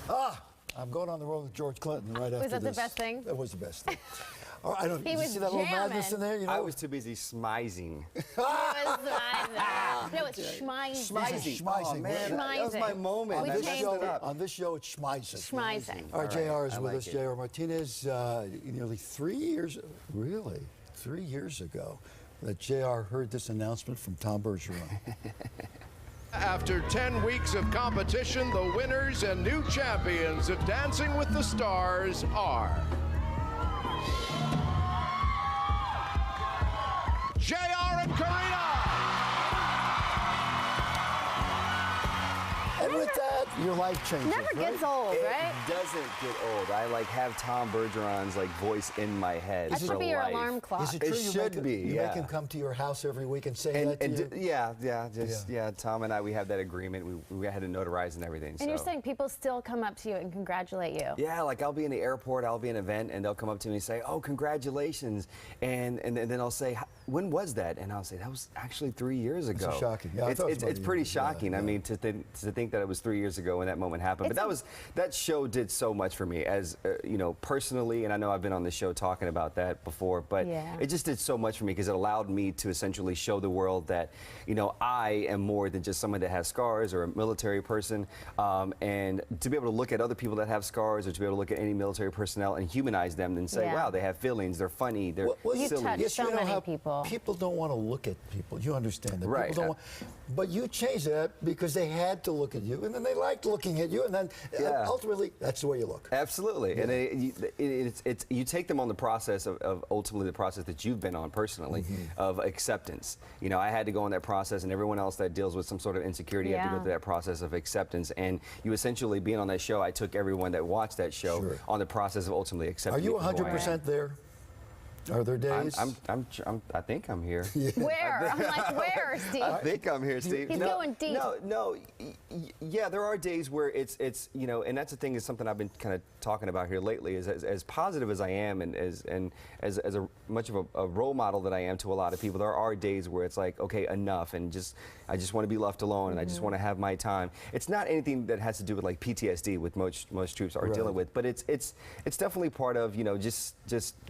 I'm going on the road with George Clinton right after this. Was that the best thing? That was the best thing. All right, did you was see that little madness in jamming. there? You know? I was too busy smizing. No, it's schmizing. Schmizing. Oh, man, that was my moment. We I messed changed it up. On this show, it's schmizing. Schmizing. All right, All right, JR is I with like us. it. JR Martinez, nearly 3 years, really, 3 years ago, that JR heard this announcement from Tom Bergeron. After 10 weeks of competition, the winners and new champions of Dancing with the Stars are JR and Karina. And with that, your life changes. Never gets old, It right? doesn't get old. I have Tom Bergeron's voice in my head. That for should be your life. alarm clock. Is it It true should be, you yeah. make him come to your house every week and say that to you? Yeah. Tom and I, we have that agreement. We had to notarize and everything. And you're saying people still come up to you and congratulate you. Yeah, like I'll be in the airport, I'll be in an event, and they'll come up to me and say, "Oh, congratulations!" And then I'll say, "When was that?" And I'll say, "That was actually 3 years ago." That's shocking. Yeah, I thought it was it's about a pretty year. shocking. Yeah, I mean, to think that it was 3 years ago when that moment happened. It's But that show did so much for me, as personally, and I know I've been on this show talking about that before, but Yeah. it just did so much for me because it allowed me to essentially show the world that I am more than just someone that has scars or a military person, and to be able to look at other people that have scars, or to be able to look at any military personnel and humanize them and say, Yeah. wow, they have feelings, they're funny, they're You silly. touch so you know many how people. People don't want to look at people. You understand that. Right. People don't want, but you changed that because they had to look at you, and then they liked looking at you, and then Yeah. ultimately, that's the way you look. Absolutely, and you take them on the process of ultimately the process that you've been on personally of acceptance. I had to go on that process, and everyone else that deals with some sort of insecurity had to go Yeah. through that process of acceptance. And you essentially being on that show, I took everyone that watched that show Sure. on the process of ultimately accepting. Are you me for who I am. 100% there? Are there days? I think I'm here. Where? I'm like, where, Steve? I think I'm here, Steve. He's going deep. No. Yeah, there are days where it's and that's the thing, is something I've been kind of talking about here lately. Is as positive as I am, and as a much of a role model that I am to a lot of people, there are days where it's like, okay, enough, and I just want to be left alone, and I just want to have my time. It's not anything that has to do with like PTSD, with most troops are dealing with, but it's definitely part of just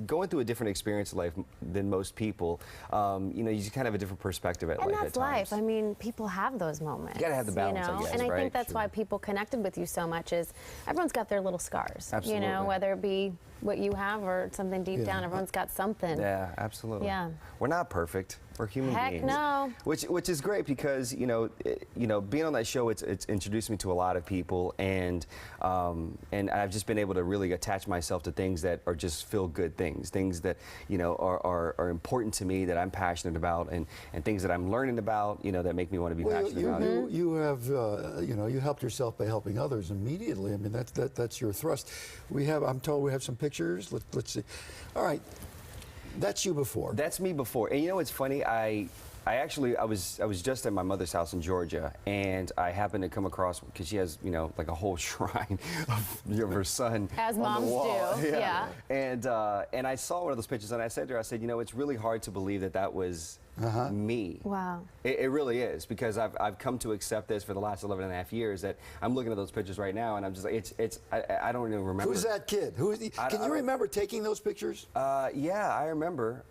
going through a different experience in life than most people. You just kind of have a different perspective at life. And that's at times. life. I mean, people have those moments. You gotta have the balance, I guess, And I right? think that's Sure. why people connected with you so much, is everyone's got their little scars. Absolutely. Whether it be what you have or something deep down, everyone's got something. Yeah, absolutely. Yeah. We're not perfect. We're human Heck beings. no. Which is great because being on that show, it's introduced me to a lot of people, and I've just been able to really attach myself to things that are just feel good things that are important to me, that I'm passionate about, and things that I'm learning about, that make me want to be passionate about it. You have you helped yourself by helping others immediately. I mean, that's your thrust. I'm told we have some pictures. Let's see. All right. That's you before. That's me before. And it's funny, I was just at my mother's house in Georgia, and I happened to come across, because she has like a whole shrine of her son As on moms the wall. do, yeah. And I saw one of those pictures, and I said to her, it's really hard to believe that was me. Wow. It really is, because I've come to accept this for the last 11 and a half years, that I'm looking at those pictures right now, and I'm just like, I don't even remember. Who's that kid? Who is he? Can you remember taking those pictures? Yeah, I remember.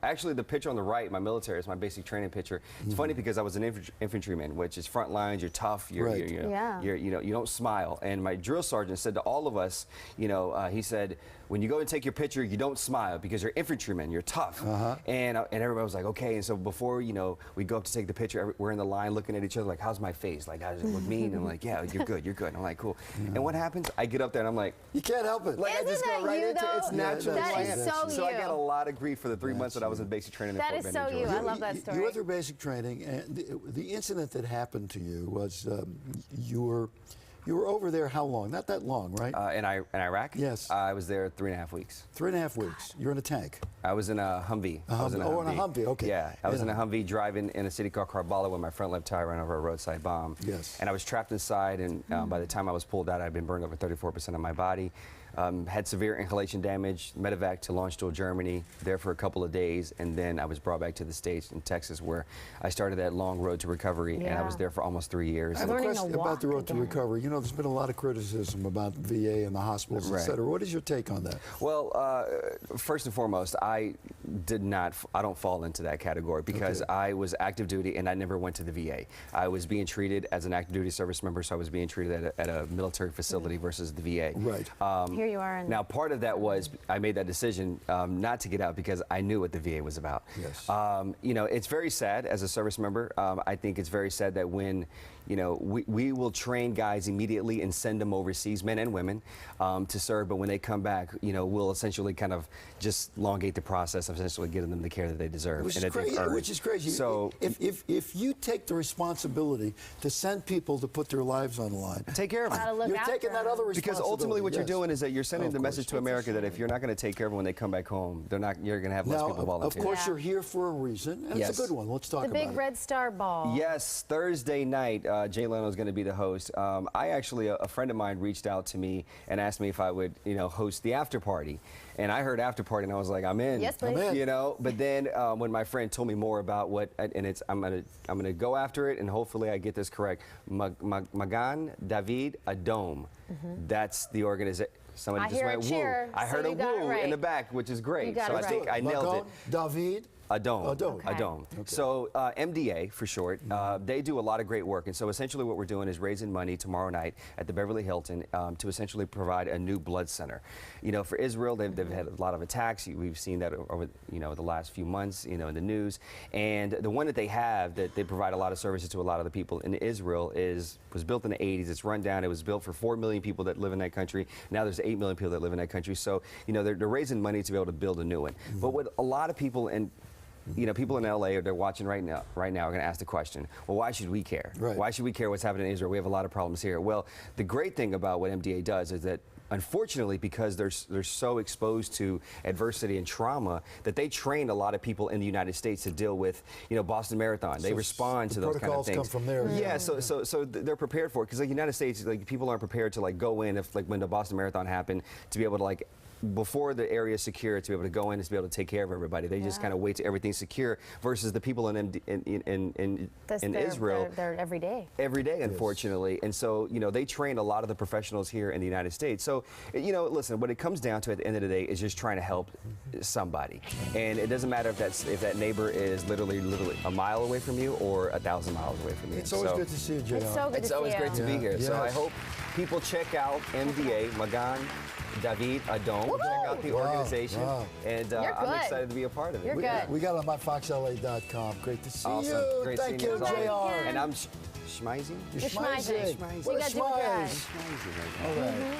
Actually, the picture on the right, my military, is my basic training picture. It's funny because I was an infantryman, which is front lines. You're tough. You don't smile. And my drill sergeant said to all of us, he said, when you go and take your picture, you don't smile because you're infantrymen. You're tough. And everybody was like, okay. And so before we go up to take the picture, we're in the line looking at each other like, how's my face? Like, how does it look mean? And I'm like, yeah, you're good. You're good. And I'm like, cool. And what happens? I get up there and I'm like, you can't help it. Like, Isn't I just go that right you, into though? it's natural. That who I is am. so I you. got a lot of grief for the 3 months that I was in basic training. That in is Fort so Benning, you. Georgia. I love that story. You went through basic training, and the incident that happened to you was you were over there how long? Not that long, right? In Iraq? Yes. I was there 3.5 weeks. 3.5 weeks. You're in a tank. I was in a Humvee. A Humvee. Oh, in a Humvee, okay. Yeah, I was in a Humvee driving in a city called Karbala when my front left tire ran over a roadside bomb. Yes. And I was trapped inside, and by the time I was pulled out, I'd been burned over 34% of my body. Had severe inhalation damage, medevac to Launchstool, Germany, there for a couple of days, and then I was brought back to the States in Texas, where I started that long road to recovery, and I was there for almost 3 years. I have a Learning to question about walk the road to again. recovery. You know, there's been a lot of criticism about VA and the hospitals, et Right. cetera. What is your take on that? Well, first and foremost, I don't fall into that category because Okay. I was active duty and I never went to the VA. I was being treated as an active duty service member, so I was being treated at a military facility versus the VA. Right. Here you are. Now, part of that was I made that decision not to get out because I knew what the VA was about. Yes. You know, it's very sad as a service member. I think it's very sad that when, you know, we will train guys immediately and send them overseas, men and women, to serve. But when they come back, you know, we'll essentially kind of just elongate the process of essentially getting them the care that they deserve. Which and is that they've crazy. earned. Which is crazy. So if you take the responsibility to send people to put their lives on the line, take care of Gotta them. look you're after taking that them. other responsibility. Because ultimately what you're yes. doing is that you're sending Of the course. message to America that if you're not going to take care of them when they come back home, you're going to have less Now, people of volunteer. course, Yeah. you're here for a reason, and Yes. it's a good one. Let's talk The about big it. Red Star Ball. Yes, Thursday night, Jay Leno is going to be the host. A friend of mine reached out to me and asked me if I would, you know, host the after party. And I heard after party and I was like, I'm in. Yes, please. I'm in. You know, but then when my friend told me more about what, and it's, I'm gonna go after it, and hopefully I get this correct. Magan David Adom. That's the organization. Somebody I just hear a went cheer, woo. I so heard you a got it woo in right. the back, which is great. You got So it I think right. I nailed it. David. Adom. Adom. Okay. Adom. Okay. So MDA for short, they do a lot of great work. And so essentially what we're doing is raising money tomorrow night at the Beverly Hilton to essentially provide a new blood center. You know, for Israel, they've had a lot of attacks. We've seen that over, you know, the last few months, you know, in the news. And the one that they have, that they provide a lot of services to a lot of the people in Israel, was built in the 80s. It's run down. It was built for 4 million people that live in that country. Now there's 8 million people that live in that country. So, you know, they're raising money to be able to build a new one. But what a lot of people people in LA, or they're watching right now are going to ask the question, well, why should we care? Right. Why should we care what's happening in Israel? We have a lot of problems here. Well, the great thing about what MDA does is that, unfortunately, because they're so exposed to adversity and trauma, that they train a lot of people in the United States to deal with, you know, Boston Marathon. They respond to those kind of protocols things. come from there. Yeah, so they're prepared for it, because like United States, like people aren't prepared to like go in if like when the Boston Marathon happened to be able to like, before the area is secure, to be able to go in and to be able to take care of everybody. They just kind of wait till everything's secure, versus the people in Israel. They're every day. Every day, unfortunately. And so, you know, they train a lot of the professionals here in the United States. So, you know, listen, what it comes down to at the end of the day is just trying to help somebody. And it doesn't matter if that neighbor is literally a mile away from you or 1,000 miles away from you. It's always good to see you, JR. It's so good It's to always see great to you. be here. So I Yes. hope people check out MDA, Magan David Adom. Check out the Wow, organization. wow. And You're I'm good. excited to be a part of it. You're good. We got it on myfoxla.com. Great to see Awesome. you. Great Thank seeing you, you. as always. JR. And I'm Schmeising? You're schmeizing. Schmeizing. We got you a guy. Schmeiz. All right.